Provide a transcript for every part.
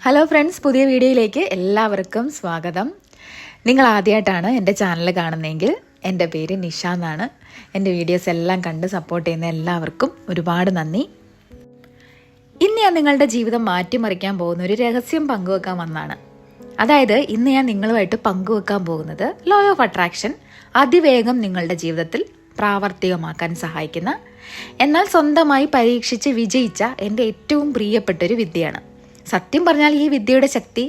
Hello friends, പുതിയ വീഡിയോയിലേക്ക് എല്ലാവർക്കും സ്വാഗതം. നിങ്ങൾ ആദ്യമായിട്ടാണ് എൻ്റെ ചാനൽ കാണുന്നതെങ്കിൽ എൻ്റെ പേര് നിഷ എന്നാണ്. എൻ്റെ വീഡിയോസ് എല്ലാം കണ്ട് സപ്പോർട്ട് ചെയ്യുന്ന എല്ലാവർക്കും ഒരുപാട് നന്ദി. ഇന്ന് ഞാൻ നിങ്ങളുടെ ജീവിതം മാറ്റിമറിക്കാൻ പോകുന്ന ഒരു രഹസ്യം പങ്കുവെക്കാൻ വന്നതാണ്. അതായത് ഇന്ന് ഞാൻ നിങ്ങളുമായിട്ട് പങ്കുവെക്കാൻ പോകുന്നത് ലോ ഓഫ് അട്രാക്ഷൻ അതിവേഗം നിങ്ങളുടെ ജീവിതത്തിൽ പ്രാവർത്തികമാക്കാൻ സഹായിക്കുന്ന, എന്നാൽ സ്വന്തമായി പരീക്ഷിച്ച് വിജയിച്ച എൻ്റെ ഏറ്റവും പ്രിയപ്പെട്ടൊരു വിദ്യയാണ്. സത്യം പറഞ്ഞാൽ ഈ വിദ്യയുടെ ശക്തി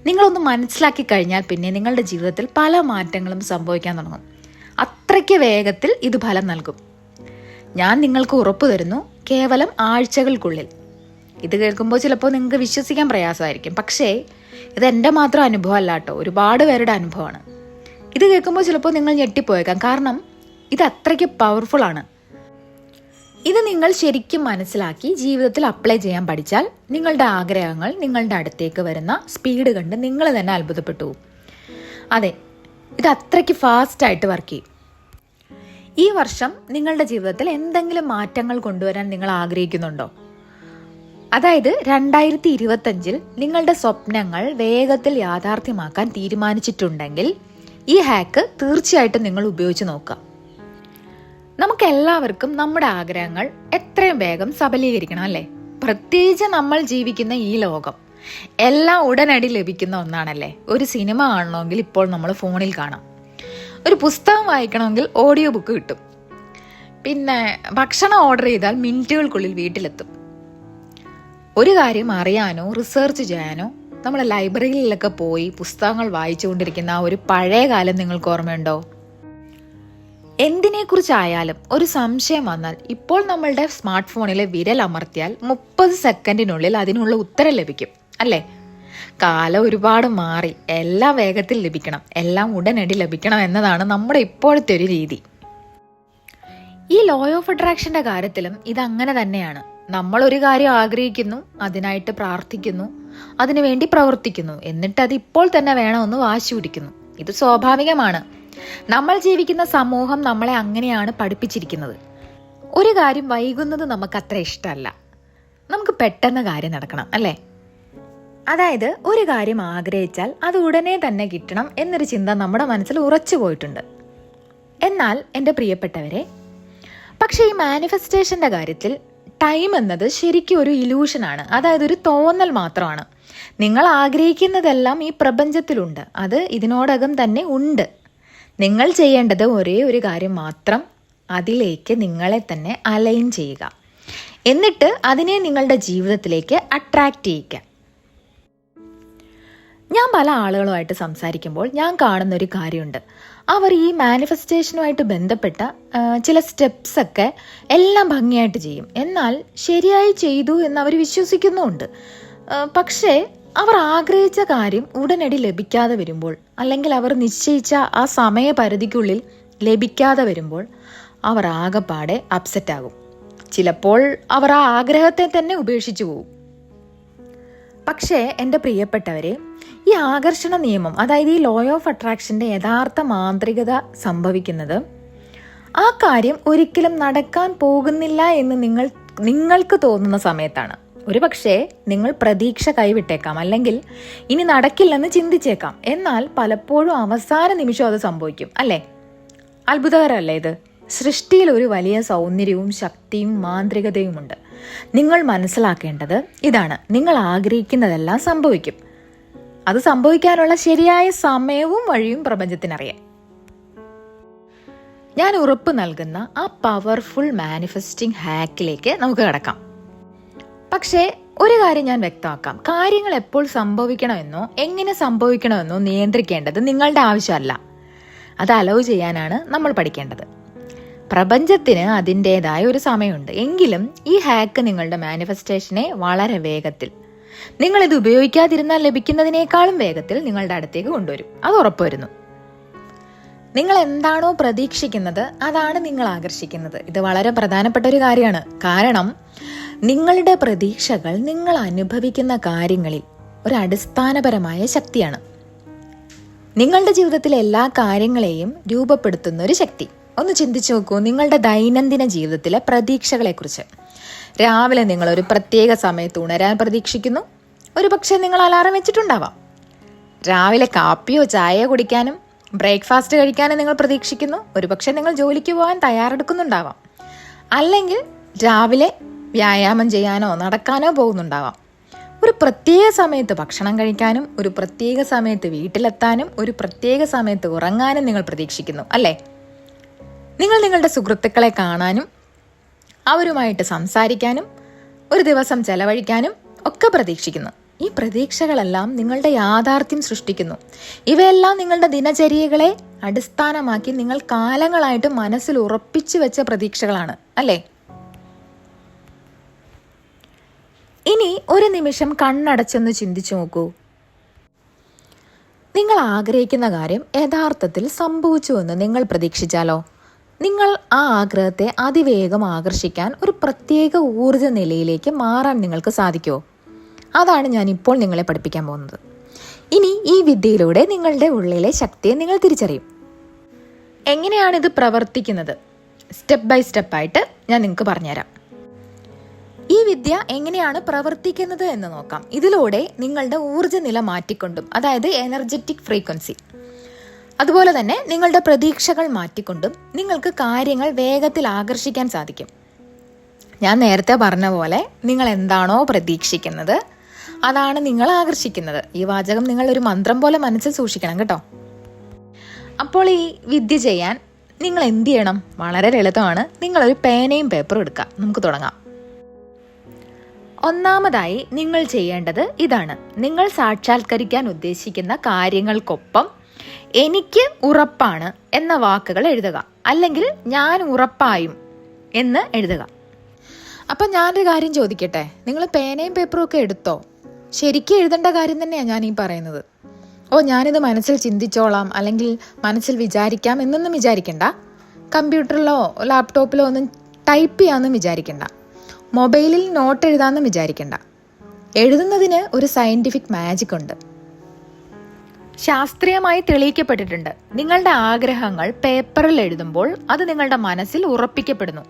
നിങ്ങളൊന്ന് മനസ്സിലാക്കി കഴിഞ്ഞാൽ പിന്നെ നിങ്ങളുടെ ജീവിതത്തിൽ പല മാറ്റങ്ങളും സംഭവിക്കാൻ തുടങ്ങും. അത്രയ്ക്ക് വേഗത്തിൽ ഇത് ഫലം നൽകും. ഞാൻ നിങ്ങൾക്ക് ഉറപ്പ് തരുന്നു, കേവലം ആഴ്ചകൾക്കുള്ളിൽ. ഇത് കേൾക്കുമ്പോൾ ചിലപ്പോൾ നിങ്ങൾക്ക് വിശ്വസിക്കാൻ പ്രയാസമായിരിക്കും, പക്ഷേ ഇത് എൻ്റെ മാത്രം അനുഭവമല്ല കേട്ടോ, ഒരുപാട് പേരുടെ അനുഭവമാണ്. ഇത് കേൾക്കുമ്പോൾ ചിലപ്പോൾ നിങ്ങൾ ഞെട്ടിപ്പോയേക്കാം, കാരണം ഇത് അത്രയ്ക്ക് പവർഫുള്ളാണ്. ഇത് നിങ്ങൾ ശരിക്കും മനസ്സിലാക്കി ജീവിതത്തിൽ അപ്ലൈ ചെയ്യാൻ പഠിച്ചാൽ നിങ്ങളുടെ ആഗ്രഹങ്ങൾ നിങ്ങളുടെ അടുത്തേക്ക് വരുന്ന സ്പീഡ് കണ്ട് നിങ്ങൾ തന്നെ അത്ഭുതപ്പെട്ടു പോകും. അതെ, ഇത് അത്രയ്ക്ക് ഫാസ്റ്റായിട്ട് വർക്ക് ചെയ്യും. ഈ വർഷം നിങ്ങളുടെ ജീവിതത്തിൽ എന്തെങ്കിലും മാറ്റങ്ങൾ കൊണ്ടുവരാൻ നിങ്ങൾ ആഗ്രഹിക്കുന്നുണ്ടോ? അതായത് 2025 നിങ്ങളുടെ സ്വപ്നങ്ങൾ വേഗത്തിൽ യാഥാർത്ഥ്യമാക്കാൻ തീരുമാനിച്ചിട്ടുണ്ടെങ്കിൽ ഈ ഹാക്ക് തീർച്ചയായിട്ടും നിങ്ങൾ ഉപയോഗിച്ച് നോക്കുക. നമുക്കെല്ലാവർക്കും നമ്മുടെ ആഗ്രഹങ്ങൾ എത്രയും വേഗം സബലീകരിക്കണം, അല്ലേ? പ്രത്യേകിച്ച് നമ്മൾ ജീവിക്കുന്ന ഈ ലോകം എല്ലാം ഉടനടി ലഭിക്കുന്ന ഒന്നാണല്ലേ. ഒരു സിനിമ കാണണമെങ്കിൽ ഇപ്പോൾ നമ്മൾ ഫോണിൽ കാണാം, ഒരു പുസ്തകം വായിക്കണമെങ്കിൽ ഓഡിയോ ബുക്ക് കിട്ടും, പിന്നെ ഭക്ഷണം ഓർഡർ ചെയ്താൽ മിനിറ്റുകൾക്കുള്ളിൽ വീട്ടിലെത്തും. ഒരു കാര്യം അറിയാനോ റിസർച്ച് ചെയ്യാനോ നമ്മൾ ലൈബ്രറിയിലൊക്കെ പോയി പുസ്തകങ്ങൾ വായിച്ചുകൊണ്ടിരിക്കുന്ന ആ ഒരു പഴയ കാലം നിങ്ങൾക്ക് ഓർമ്മയുണ്ടോ? എന്തിനെക്കുറിച്ചായാലും ഒരു സംശയം വന്നാൽ ഇപ്പോൾ നമ്മളുടെ സ്മാർട്ട് ഫോണിലെ വിരൽ അമർത്തിയാൽ 30 സെക്കൻഡിനുള്ളിൽ അതിനുള്ള ഉത്തരം ലഭിക്കും, അല്ലേ? കാലം ഒരുപാട് മാറി, എല്ലാം വേഗത്തിൽ ലഭിക്കണം, എല്ലാം ഉടനടി ലഭിക്കണം എന്നതാണ് നമ്മുടെ ഇപ്പോഴത്തെ ഒരു രീതി. ഈ ലോ ഓഫ് അട്രാക്ഷന്റെ കാര്യത്തിലും ഇത് അങ്ങനെ തന്നെയാണ്. നമ്മൾ ഒരു കാര്യം ആഗ്രഹിക്കുന്നു, അതിനായിട്ട് പ്രാർത്ഥിക്കുന്നു, അതിനുവേണ്ടി പ്രവർത്തിക്കുന്നു, എന്നിട്ട് അത് ഇപ്പോൾ തന്നെ വേണമെന്ന് വാശി പിടിക്കുന്നു. ഇത് സ്വാഭാവികമാണ്. നമ്മൾ ജീവിക്കുന്ന സമൂഹം നമ്മളെ അങ്ങനെയാണ് പഠിപ്പിച്ചിരിക്കുന്നത്. ഒരു കാര്യം വൈകുന്നത് നമുക്ക് അത്ര ഇഷ്ടമല്ല, നമുക്ക് പെട്ടെന്ന് കാര്യം നടക്കണം, അല്ലേ? അതായത് ഒരു കാര്യം ആഗ്രഹിച്ചാൽ അത് ഉടനെ തന്നെ കിട്ടണം എന്നൊരു ചിന്ത നമ്മുടെ മനസ്സിൽ ഉറച്ചു പോയിട്ടുണ്ട്. എന്നാൽ എൻ്റെ പ്രിയപ്പെട്ടവരെ, പക്ഷേ ഈ മാനിഫെസ്റ്റേഷൻ്റെ കാര്യത്തിൽ ടൈം എന്നത് ശരിക്കും ഒരു ഇലൂഷനാണ്. അതായത് ഒരു തോന്നൽ മാത്രമാണ്. നിങ്ങൾ ആഗ്രഹിക്കുന്നതെല്ലാം ഈ പ്രപഞ്ചത്തിലുണ്ട്, അത് ഇതിനോടകം തന്നെ ഉണ്ട്. നിങ്ങൾ ചെയ്യേണ്ടത് ഒരേ ഒരു കാര്യം മാത്രം, അതിലേക്ക് നിങ്ങളെ തന്നെ അലൈൻ ചെയ്യുക, എന്നിട്ട് അതിനെ നിങ്ങളുടെ ജീവിതത്തിലേക്ക് അട്രാക്റ്റ് ചെയ്യുക. ഞാൻ പല ആളുകളുമായിട്ട് സംസാരിക്കുമ്പോൾ ഞാൻ കാണുന്നൊരു കാര്യമുണ്ട്. അവർ ഈ മാനിഫെസ്റ്റേഷനുമായിട്ട് ബന്ധപ്പെട്ട ചില സ്റ്റെപ്സൊക്കെ എല്ലാം ഭംഗിയായിട്ട് ചെയ്യും, എന്നാൽ ശരിയായി ചെയ്തു എന്ന് അവർ വിശ്വസിക്കുന്നുമുണ്ട്. പക്ഷേ അവർ ആഗ്രഹിച്ച കാര്യം ഉടനടി ലഭിക്കാതെ വരുമ്പോൾ, അല്ലെങ്കിൽ അവർ നിശ്ചയിച്ച ആ സമയപരിധിക്കുള്ളിൽ ലഭിക്കാതെ വരുമ്പോൾ അവർ ആകെപ്പാടെ അപ്സെറ്റ് ആകും. ചിലപ്പോൾ അവർ ആ ആഗ്രഹത്തെ തന്നെ ഉപേക്ഷിച്ചു പോകും. പക്ഷേ എൻ്റെ പ്രിയപ്പെട്ടവരെ, ഈ ആകർഷണ നിയമം, അതായത് ഈ ലോ ഓഫ് അട്രാക്ഷൻ്റെ യഥാർത്ഥ മാന്ത്രികത സംഭവിക്കുന്നത് ആ കാര്യം ഒരിക്കലും നടക്കാൻ പോകുന്നില്ല എന്ന് നിങ്ങൾക്ക് തോന്നുന്ന സമയത്താണ്. ഒരു പക്ഷേ നിങ്ങൾ പ്രതീക്ഷ കൈവിട്ടേക്കാം, അല്ലെങ്കിൽ ഇനി നടക്കില്ലെന്ന് ചിന്തിച്ചേക്കാം. എന്നാൽ പലപ്പോഴും അവസാന നിമിഷം അത് സംഭവിക്കും, അല്ലേ? അത്ഭുതകരമല്ലേ ഇത്? സൃഷ്ടിയിൽ ഒരു വലിയ സൗന്ദര്യവും ശക്തിയും മാന്ത്രികതയുമുണ്ട്. നിങ്ങൾ മനസ്സിലാക്കേണ്ടത് ഇതാണ്: നിങ്ങൾ ആഗ്രഹിക്കുന്നതെല്ലാം സംഭവിക്കും. അത് സംഭവിക്കാനുള്ള ശരിയായ സമയവും വഴിയും പ്രപഞ്ചത്തിനറിയാം. ഞാൻ ഉറപ്പ് നൽകുന്ന ആ പവർഫുൾ മാനിഫെസ്റ്റിംഗ് ഹാക്കിലേക്ക് നമുക്ക് കടക്കാം. പക്ഷേ ഒരു കാര്യം ഞാൻ വ്യക്തമാക്കാം: കാര്യങ്ങൾ എപ്പോൾ സംഭവിക്കണമെന്നോ എങ്ങനെ സംഭവിക്കണമെന്നോ നിയന്ത്രിക്കേണ്ടത് നിങ്ങളുടെ ആവശ്യമല്ല. അത് അലൗ ചെയ്യാനാണ് നമ്മൾ പഠിക്കേണ്ടത്. പ്രപഞ്ചത്തിന് അതിൻ്റെതായ ഒരു സമയമുണ്ട്. എങ്കിലും ഈ ഹാക്ക് നിങ്ങളുടെ മാനിഫെസ്റ്റേഷനെ വളരെ വേഗത്തിൽ, നിങ്ങളിത് ഉപയോഗിക്കാതിരുന്നാൽ ലഭിക്കുന്നതിനേക്കാളും വേഗത്തിൽ നിങ്ങളുടെ അടുത്തേക്ക് കൊണ്ടുവരും. അത് ഉറപ്പുവരുന്നു. നിങ്ങൾ എന്താണോ പ്രതീക്ഷിക്കുന്നത് അതാണ് നിങ്ങൾ ആകർഷിക്കുന്നത്. ഇത് വളരെ പ്രധാനപ്പെട്ട ഒരു കാര്യമാണ്. കാരണം നിങ്ങളുടെ പ്രതീക്ഷകൾ നിങ്ങൾ അനുഭവിക്കുന്ന കാര്യങ്ങളിൽ ഒരു അടിസ്ഥാനപരമായ ശക്തിയാണ്. നിങ്ങളുടെ ജീവിതത്തിലെ എല്ലാ കാര്യങ്ങളെയും രൂപപ്പെടുത്തുന്ന ഒരു ശക്തി. ഒന്ന് ചിന്തിച്ചു നോക്കൂ, നിങ്ങളുടെ ദൈനംദിന ജീവിതത്തിലെ പ്രതീക്ഷകളെക്കുറിച്ച്. രാവിലെ നിങ്ങളൊരു പ്രത്യേക സമയത്ത് ഉണരാൻ പ്രതീക്ഷിക്കുന്നു, ഒരുപക്ഷെ നിങ്ങൾ അലാറം വെച്ചിട്ടുണ്ടാവാം. രാവിലെ കാപ്പിയോ ചായയോ കുടിക്കാനും ബ്രേക്ക്ഫാസ്റ്റ് കഴിക്കാനും നിങ്ങൾ പ്രതീക്ഷിക്കുന്നു. ഒരുപക്ഷെ നിങ്ങൾ ജോലിക്ക് പോകാൻ തയ്യാറെടുക്കുന്നുണ്ടാവാം. അല്ലെങ്കിൽ രാവിലെ വ്യായാമം ചെയ്യാനോ നടക്കാനോ പോകുന്നുണ്ടാവാം. ഒരു പ്രത്യേക സമയത്ത് ഭക്ഷണം കഴിക്കാനും ഒരു പ്രത്യേക സമയത്ത് വീട്ടിലെത്താനും ഒരു പ്രത്യേക സമയത്ത് ഉറങ്ങാനും നിങ്ങൾ പ്രതീക്ഷിക്കുന്നു, അല്ലേ? നിങ്ങൾ നിങ്ങളുടെ സുഹൃത്തുക്കളെ കാണാനും അവരുമായിട്ട് സംസാരിക്കാനും ഒരു ദിവസം ചെലവഴിക്കാനും ഒക്കെ പ്രതീക്ഷിക്കുന്നു. ഈ പ്രതീക്ഷകളെല്ലാം നിങ്ങളുടെ യാഥാർത്ഥ്യം സൃഷ്ടിക്കുന്നു. ഇവയെല്ലാം നിങ്ങളുടെ ദിനചര്യകളെ അടിസ്ഥാനമാക്കി നിങ്ങൾ കാലങ്ങളായിട്ട് മനസ്സിൽ ഉറപ്പിച്ചു വെച്ച പ്രതീക്ഷകളാണ്, അല്ലേ? ഇനി ഒരു നിമിഷം കണ്ണടച്ചൊന്ന് ചിന്തിച്ചു നോക്കൂ. നിങ്ങൾ ആഗ്രഹിക്കുന്ന കാര്യം യഥാർത്ഥത്തിൽ സംഭവിച്ചുവെന്ന് നിങ്ങൾ പ്രതീക്ഷിച്ചാലോ? നിങ്ങൾ ആ ആഗ്രഹത്തെ അതിവേഗം ആകർഷിക്കാൻ ഒരു പ്രത്യേക ഊർജ്ജ നിലയിലേക്ക് മാറാൻ നിങ്ങൾക്ക് സാധിക്കുമോ? അതാണ് ഞാൻ ഇപ്പോൾ നിങ്ങളെ പഠിപ്പിക്കാൻ പോകുന്നത്. ഇനി ഈ വിദ്യയിലൂടെ നിങ്ങളുടെ ഉള്ളിലെ ശക്തിയെ നിങ്ങൾ തിരിച്ചറിയും. എങ്ങനെയാണിത് പ്രവർത്തിക്കുന്നത്? സ്റ്റെപ്പ് ബൈ സ്റ്റെപ്പായിട്ട് ഞാൻ നിങ്ങൾക്ക് പറഞ്ഞുതരാം. ഈ വിദ്യ എങ്ങനെയാണ് പ്രവർത്തിക്കുന്നത് എന്ന് നോക്കാം. ഇതിലൂടെ നിങ്ങളുടെ ഊർജ്ജനില മാറ്റിക്കൊണ്ടും, അതായത് എനർജറ്റിക് ഫ്രീക്വൻസി, അതുപോലെ തന്നെ നിങ്ങളുടെ പ്രതീക്ഷകൾ മാറ്റിക്കൊണ്ടും നിങ്ങൾക്ക് കാര്യങ്ങൾ വേഗത്തിൽ ആകർഷിക്കാൻ സാധിക്കും. ഞാൻ നേരത്തെ പറഞ്ഞ പോലെ നിങ്ങൾ എന്താണോ പ്രതീക്ഷിക്കുന്നത് അതാണ് നിങ്ങൾ ആകർഷിക്കുന്നത്. ഈ വാചകം നിങ്ങൾ ഒരു മന്ത്രം പോലെ മനസ്സിൽ സൂക്ഷിക്കണം കേട്ടോ. അപ്പോൾ ഈ വിദ്യ ചെയ്യാൻ നിങ്ങൾ എന്ത് ചെയ്യണം? വളരെ ലളിതമാണ്. നിങ്ങളൊരു പേനയും പേപ്പറും എടുക്കുക. നമുക്ക് തുടങ്ങാം. ഒന്നാമതായി നിങ്ങൾ ചെയ്യേണ്ടത് ഇതാണ്. നിങ്ങൾ സാക്ഷാത്കരിക്കാൻ ഉദ്ദേശിക്കുന്ന കാര്യങ്ങൾക്കൊപ്പം എനിക്ക് ഉറപ്പാണ് എന്ന വാക്കുകൾ എഴുതുക, അല്ലെങ്കിൽ ഞാൻ ഉറപ്പായും എന്ന് എഴുതുക. അപ്പം ഞാനൊരു കാര്യം ചോദിക്കട്ടെ, നിങ്ങൾ പേനയും പേപ്പറും ഒക്കെ എടുത്തോ? ശരിക്കും എഴുതേണ്ട കാര്യം തന്നെയാണ് ഞാൻ ഈ പറയുന്നത്. ഞാനിത് മനസ്സിൽ ചിന്തിച്ചോളാം അല്ലെങ്കിൽ മനസ്സിൽ വിചാരിക്കാം എന്നൊന്നും വിചാരിക്കണ്ട. കമ്പ്യൂട്ടറിലോ ലാപ്ടോപ്പിലോ ഒന്നും ടൈപ്പ് ചെയ്യാമെന്നും വിചാരിക്കണ്ട. മൊബൈലിൽ നോട്ട് എഴുതാമെന്നും വിചാരിക്കണ്ട. എഴുതുന്നതിന് ഒരു സയൻറ്റിഫിക് മാജിക് ഉണ്ട്. ശാസ്ത്രീയമായി തെളിയിക്കപ്പെട്ടിട്ടുണ്ട്. നിങ്ങളുടെ ആഗ്രഹങ്ങൾ പേപ്പറിൽ എഴുതുമ്പോൾ അത് നിങ്ങളുടെ മനസ്സിൽ ഉറപ്പിക്കപ്പെടുന്നു.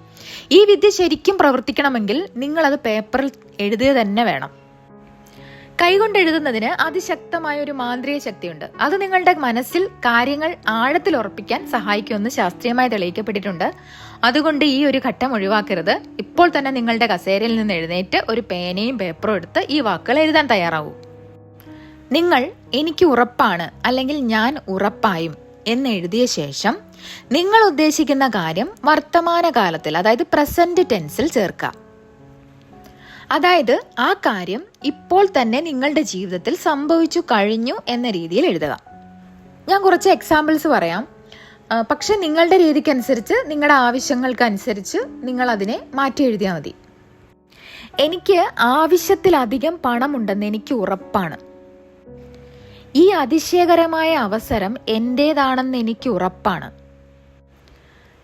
ഈ വിദ്യ ശരിക്കും പ്രവർത്തിക്കണമെങ്കിൽ നിങ്ങളത് പേപ്പറിൽ എഴുതുക തന്നെ വേണം. കൈകൊണ്ട് എഴുതുന്നതിന് അതിശക്തമായ ഒരു മാന്ത്രിക ശക്തിയുണ്ട്. അത് നിങ്ങളുടെ മനസ്സിൽ കാര്യങ്ങൾ ആഴത്തിൽ ഉറപ്പിക്കാൻ സഹായിക്കുമെന്ന് ശാസ്ത്രീയമായി തെളിയിക്കപ്പെട്ടിട്ടുണ്ട്. അതുകൊണ്ട് ഈ ഒരു ഘട്ടം ഒഴിവാക്കരുത്. ഇപ്പോൾ തന്നെ നിങ്ങളുടെ കസേരയിൽ നിന്ന് എഴുന്നേറ്റ് ഒരു പേനയും പേപ്പറും എടുത്ത് ഈ വാക്കുകൾ എഴുതാൻ തയ്യാറാവൂ. നിങ്ങൾ എനിക്ക് ഉറപ്പാണ് അല്ലെങ്കിൽ ഞാൻ ഉറപ്പായും എന്ന് എഴുതിയ ശേഷം നിങ്ങൾ ഉദ്ദേശിക്കുന്ന കാര്യം വർത്തമാനകാലത്തിൽ, അതായത് പ്രസന്റ് ടെൻസിൽ ചേർക്കുക. അതായത് ആ കാര്യം ഇപ്പോൾ തന്നെ നിങ്ങളുടെ ജീവിതത്തിൽ സംഭവിച്ചു കഴിഞ്ഞു എന്ന രീതിയിൽ എഴുതുക. ഞാൻ കുറച്ച് എക്സാമ്പിൾസ് പറയാം. പക്ഷെ നിങ്ങളുടെ രീതിക്കനുസരിച്ച്, നിങ്ങളുടെ ആവശ്യങ്ങൾക്കനുസരിച്ച് നിങ്ങൾ അതിനെ മാറ്റി എഴുതിയാൽ മതി. എനിക്ക് ആവശ്യത്തിലധികം പണമുണ്ടെന്ന് എനിക്ക് ഉറപ്പാണ്. ഈ അതിശയകരമായ അവസരം എൻ്റേതാണെന്ന് എനിക്ക് ഉറപ്പാണ്.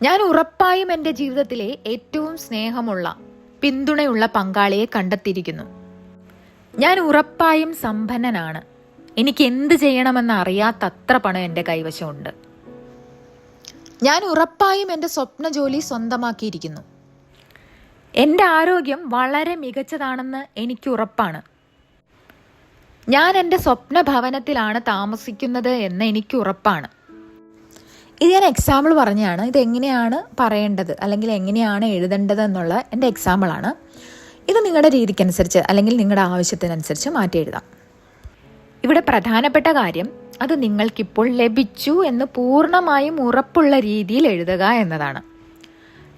ഞാൻ ഉറപ്പായും എൻ്റെ ജീവിതത്തിലെ ഏറ്റവും സ്നേഹമുള്ള, പിന്തുണയുള്ള പങ്കാളിയെ കണ്ടെത്തിയിരിക്കുന്നു. ഞാൻ ഉറപ്പായും സമ്പന്നനാണ്. എനിക്ക് എന്ത് ചെയ്യണമെന്ന് അറിയാത്തത്ര പണം എൻ്റെ കൈവശമുണ്ട്. ഞാൻ ഉറപ്പായും എൻ്റെ സ്വപ്ന ജോലി സ്വന്തമാക്കിയിരിക്കുന്നു. എൻ്റെ ആരോഗ്യം വളരെ മികച്ചതാണെന്ന് എനിക്ക് ഉറപ്പാണ്. ഞാൻ എൻ്റെ സ്വപ്ന ഭവനത്തിലാണ് താമസിക്കുന്നത് എന്ന് എനിക്ക് ഉറപ്പാണ്. ഇത് ഞാൻ എക്സാമ്പിൾ പറഞ്ഞാണ്. ഇത് എങ്ങനെയാണ് പറയേണ്ടത് അല്ലെങ്കിൽ എങ്ങനെയാണ് എഴുതേണ്ടത് എന്നുള്ള എൻ്റെ എക്സാമ്പിളാണ്. ഇത് നിങ്ങളുടെ രീതിക്കനുസരിച്ച് അല്ലെങ്കിൽ നിങ്ങളുടെ ആവശ്യത്തിനനുസരിച്ച് മാറ്റി എഴുതാം. ഇവിടെ പ്രധാനപ്പെട്ട കാര്യം അത് നിങ്ങൾക്കിപ്പോൾ ലഭിച്ചു എന്ന് പൂർണ്ണമായും ഉറപ്പുള്ള രീതിയിൽ എഴുതുക എന്നതാണ്.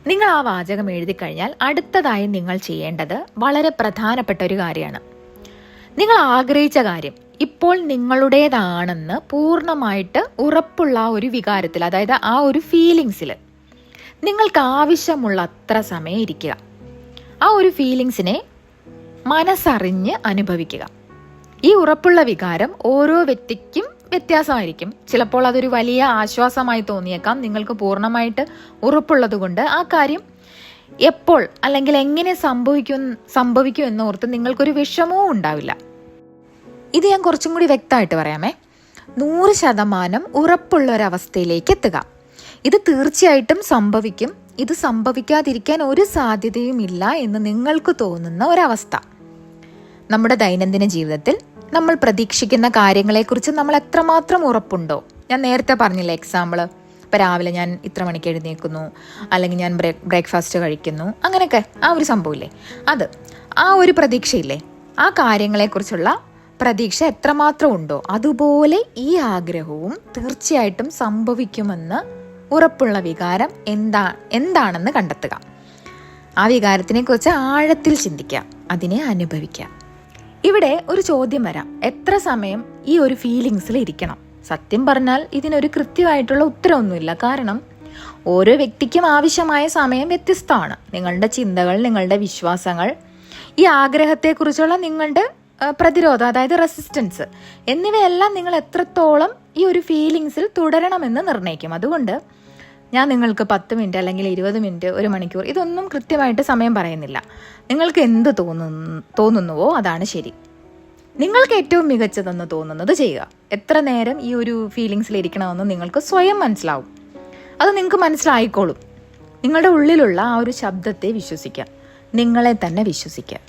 നിങ്ങൾ ആ വാചകം എഴുതി കഴിഞ്ഞാൽ അടുത്തതായി നിങ്ങൾ ചെയ്യേണ്ടത് വളരെ പ്രധാനപ്പെട്ട ഒരു കാര്യമാണ്. നിങ്ങൾ ആഗ്രഹിച്ച കാര്യം ഇപ്പോൾ നിങ്ങളുടേതാണെന്ന് പൂർണ്ണമായിട്ട് ഉറപ്പുള്ള ഒരു വികാരത്തിൽ, അതായത് ആ ഒരു ഫീലിങ്സിൽ നിങ്ങൾക്ക് ആവശ്യമുള്ള അത്ര സമയം ഇരിക്കുക. ആ ഒരു ഫീലിങ്സിനെ മനസ്സറിഞ്ഞ് അനുഭവിക്കുക. ഈ ഉറപ്പുള്ള വികാരം ഓരോ വ്യക്തിക്കും വ്യത്യാസമായിരിക്കും. ചിലപ്പോൾ അതൊരു വലിയ ആശ്വാസമായി തോന്നിയേക്കാം. നിങ്ങൾക്ക് പൂർണ്ണമായിട്ട് ഉറപ്പുള്ളത് കൊണ്ട് ആ കാര്യം എപ്പോൾ അല്ലെങ്കിൽ എങ്ങനെ സംഭവിക്കും എന്നോർത്ത് നിങ്ങൾക്കൊരു വിഷമവും ഉണ്ടാവില്ല. ഇത് ഞാൻ കുറച്ചും കൂടി വ്യക്തമായിട്ട് പറയാമേ. 100% ഉറപ്പുള്ള ഒരവസ്ഥയിലേക്ക് എത്തുക. ഇത് തീർച്ചയായിട്ടും സംഭവിക്കും. ഇത് സംഭവിക്കാതിരിക്കാൻ ഒരു സാധ്യതയും ഇല്ല എന്ന് നിങ്ങൾക്ക് തോന്നുന്ന ഒരവസ്ഥ. നമ്മുടെ ദൈനംദിന ജീവിതത്തിൽ നമ്മൾ പ്രതീക്ഷിക്കുന്ന കാര്യങ്ങളെക്കുറിച്ച് നമ്മൾ എത്രമാത്രം ഉറപ്പുണ്ടോ? ഞാൻ നേരത്തെ പറഞ്ഞില്ലേ എക്സാമ്പിൾ, ഇപ്പം രാവിലെ ഞാൻ ഇത്ര മണിക്ക് എഴുന്നേൽക്കുന്നു, അല്ലെങ്കിൽ ഞാൻ ബ്രേക്ക്ഫാസ്റ്റ് കഴിക്കുന്നു, അങ്ങനെയൊക്കെ ആ ഒരു സംഭവമില്ലേ, അത് ആ ഒരു പ്രതീക്ഷയില്ലേ, ആ കാര്യങ്ങളെക്കുറിച്ചുള്ള പ്രതീക്ഷ എത്രമാത്രം ഉണ്ടോ അതുപോലെ ഈ ആഗ്രഹവും തീർച്ചയായിട്ടും സംഭവിക്കുമെന്ന് ഉറപ്പുള്ള വികാരം എന്താണെന്ന് കണ്ടെത്തുക. ആ വികാരത്തിനെ കുറിച്ച് ആഴത്തിൽ ചിന്തിക്കുക, അതിനെ അനുഭവിക്കുക. ഇവിടെ ഒരു ചോദ്യം വരാം, എത്ര സമയം ഈ ഒരു ഫീലിങ്സിൽ ഇരിക്കണം? സത്യം പറഞ്ഞാൽ ഇതിനൊരു കൃത്യമായിട്ടുള്ള ഉത്തരവൊന്നുമില്ല. കാരണം ഓരോ വ്യക്തിക്കും ആവശ്യമായ സമയം വ്യത്യസ്തമാണ്. നിങ്ങളുടെ ചിന്തകൾ, നിങ്ങളുടെ വിശ്വാസങ്ങൾ, ഈ ആഗ്രഹത്തെക്കുറിച്ചുള്ള നിങ്ങളുടെ പ്രതിരോധം, അതായത് റെസിസ്റ്റൻസ് എന്നിവയെല്ലാം നിങ്ങൾ എത്രത്തോളം ഈ ഒരു ഫീലിങ്സിൽ തുടരണമെന്ന് നിർണ്ണയിക്കും. അതുകൊണ്ട് ഞാൻ നിങ്ങൾക്ക് 10 മിനിറ്റ് അല്ലെങ്കിൽ 20 മിനിറ്റ്, 1 മണിക്കൂർ, ഇതൊന്നും കൃത്യമായിട്ട് സമയം പറയുന്നില്ല. നിങ്ങൾക്ക് എന്ത് തോന്നുന്നുവോ അതാണ് ശരി. നിങ്ങൾക്ക് ഏറ്റവും മികച്ചതെന്ന് തോന്നുന്നത് ചെയ്യുക. എത്ര നേരം ഈ ഒരു ഫീലിങ്സിലിരിക്കണമെന്ന് നിങ്ങൾക്ക് സ്വയം മനസ്സിലാവും. അത് നിങ്ങൾക്ക് മനസ്സിലായിക്കോളും. നിങ്ങളുടെ ഉള്ളിലുള്ള ആ ഒരു ശബ്ദത്തെ വിശ്വസിക്കുക, നിങ്ങളെ തന്നെ വിശ്വസിക്കുക.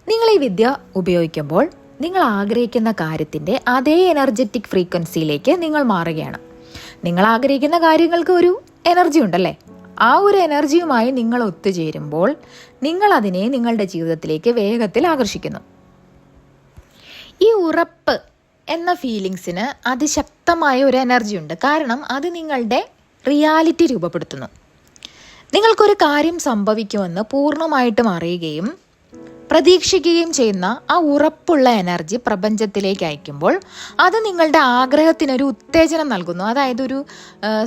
നിങ്ങൾ ഈ വിദ്യ ഉപയോഗിക്കുമ്പോൾ നിങ്ങൾ ആഗ്രഹിക്കുന്ന കാര്യത്തിൻ്റെ അതേ എനർജറ്റിക് ഫ്രീക്വൻസിയിലേക്ക് നിങ്ങൾ മാറുകയാണ്. നിങ്ങൾ ആഗ്രഹിക്കുന്ന കാര്യങ്ങൾക്ക് ഒരു എനർജി ഉണ്ടല്ലേ, ആ ഒരു എനർജിയുമായി നിങ്ങൾ ഒത്തുചേരുമ്പോൾ നിങ്ങൾ അതിനെ നിങ്ങളുടെ ജീവിതത്തിലേക്ക് വേഗത്തിൽ ആകർഷിക്കുന്നു. ഈ ഉറപ്പ് എന്ന ഫീലിങ്സിന് അതിശക്തമായ ഒരു എനർജി ഉണ്ട്. കാരണം അത് നിങ്ങളുടെ റിയാലിറ്റി രൂപപ്പെടുത്തുന്നു. നിങ്ങൾക്കൊരു കാര്യം സംഭവിക്കുമെന്ന് പൂർണ്ണമായിട്ടും അറിയുകയും പ്രതീക്ഷിക്കുകയും ചെയ്യുന്ന ആ ഉറപ്പുള്ള എനർജി പ്രപഞ്ചത്തിലേക്ക് അയക്കുമ്പോൾ അത് നിങ്ങളുടെ ആഗ്രഹത്തിനൊരു ഉത്തേജനം നൽകുന്നു. അതായത് ഒരു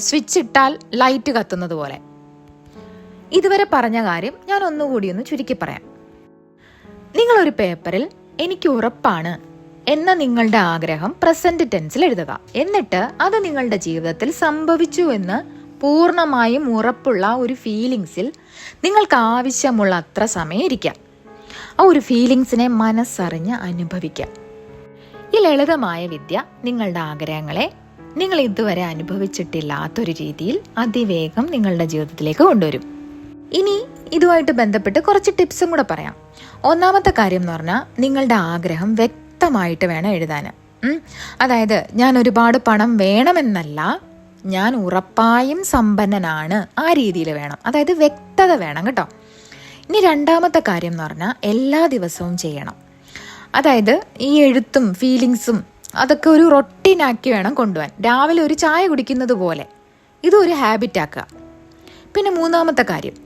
സ്വിച്ച് ഇട്ടാൽ ലൈറ്റ് കത്തുന്നത് പോലെ. ഇതുവരെ പറഞ്ഞ കാര്യം ഞാൻ ഒന്നുകൂടി ഒന്ന് ചുരുക്കി പറയാം. നിങ്ങളൊരു പേപ്പറിൽ എനിക്ക് ഉറപ്പാണ് എന്ന നിങ്ങളുടെ ആഗ്രഹം പ്രസന്റ് ടെൻസിൽ എഴുതുക. എന്നിട്ട് അത് നിങ്ങളുടെ ജീവിതത്തിൽ സംഭവിച്ചു എന്ന് പൂർണ്ണമായും ഉറപ്പുള്ള ഒരു ഫീലിങ്സിൽ നിങ്ങൾക്ക് ആവശ്യമുള്ള അത്ര സമയം ഇരിക്കാം. ആ ഒരു ഫീലിങ്സിനെ മനസ്സറിഞ്ഞ് അനുഭവിക്കാം. ഈ ലളിതമായ വിദ്യ നിങ്ങളുടെ ആഗ്രഹങ്ങളെ നിങ്ങൾ ഇതുവരെ അനുഭവിച്ചിട്ടില്ലാത്തൊരു രീതിയിൽ അതിവേഗം നിങ്ങളുടെ ജീവിതത്തിലേക്ക് കൊണ്ടുവരും. ഇനി ഇതുമായിട്ട് ബന്ധപ്പെട്ട് കുറച്ച് ടിപ്സും കൂടെ പറയാം. ഒന്നാമത്തെ കാര്യം എന്ന് പറഞ്ഞാൽ, നിങ്ങളുടെ ആഗ്രഹം വ്യക്തമായിട്ട് വേണം എഴുതാൻ. അതായത് ഞാൻ ഒരുപാട് പണം വേണമെന്നല്ല, ഞാൻ ഉറപ്പായും സമ്പന്നനാണ്, ആ രീതിയിൽ വേണം. അതായത് വ്യക്തത വേണം കേട്ടോ. ഇനി രണ്ടാമത്തെ കാര്യം എന്ന് പറഞ്ഞാൽ, എല്ലാ ദിവസവും ചെയ്യണം. അതായത് ഈ എഴുത്തും ഫീലിങ്സും അതൊക്കെ ഒരു റൊട്ടീനാക്കി വേണം കൊണ്ടുപോകാൻ. രാവിലെ ഒരു ചായ കുടിക്കുന്നത് പോലെ ഇതൊരു ഹാബിറ്റ് ആക്കുക. പിന്നെ മൂന്നാമത്തെ കാര്യം,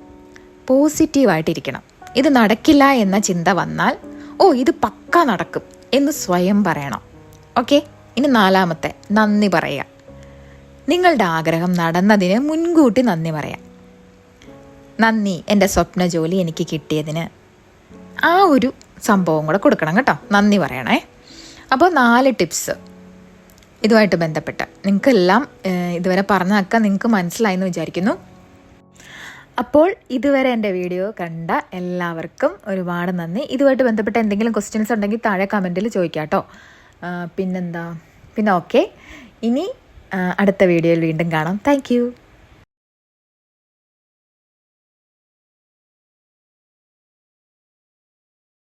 പോസിറ്റീവായിട്ടിരിക്കണം. ഇത് നടക്കില്ല എന്ന ചിന്ത വന്നാൽ, ഇത് പക്കാ നടക്കും എന്ന് സ്വയം പറയണം. ഓക്കെ. ഇനി നാലാമത്തെ, നന്ദി പറയുക. നിങ്ങളുടെ ആഗ്രഹം നടന്നതിന് മുൻകൂട്ടി നന്ദി പറയാം. നന്ദി, എൻ്റെ സ്വപ്ന ജോലി എനിക്ക് കിട്ടിയതിന്. ആ ഒരു സംഭവം കൂടെ കൊടുക്കണം കേട്ടോ, നന്ദി പറയണേ. അപ്പോൾ 4 ടിപ്സ് ഇതുമായിട്ട് ബന്ധപ്പെട്ട് നിങ്ങൾക്കെല്ലാം ഇതുവരെ പറഞ്ഞതൊക്കെ നിങ്ങൾക്ക് മനസ്സിലായി എന്ന് വിചാരിക്കുന്നു. അപ്പോൾ ഇതുവരെ എൻ്റെ വീഡിയോ കണ്ട എല്ലാവർക്കും ഒരുപാട് നന്ദി. ഇതുമായിട്ട് ബന്ധപ്പെട്ട എന്തെങ്കിലും ക്വസ്റ്റ്യൻസ് ഉണ്ടെങ്കിൽ താഴെ കമൻറ്റിൽ ചോദിക്കാം കേട്ടോ. പിന്നെ ഓക്കെ, ഇനി അടുത്ത വീഡിയോയിൽ വീണ്ടും കാണാം. താങ്ക്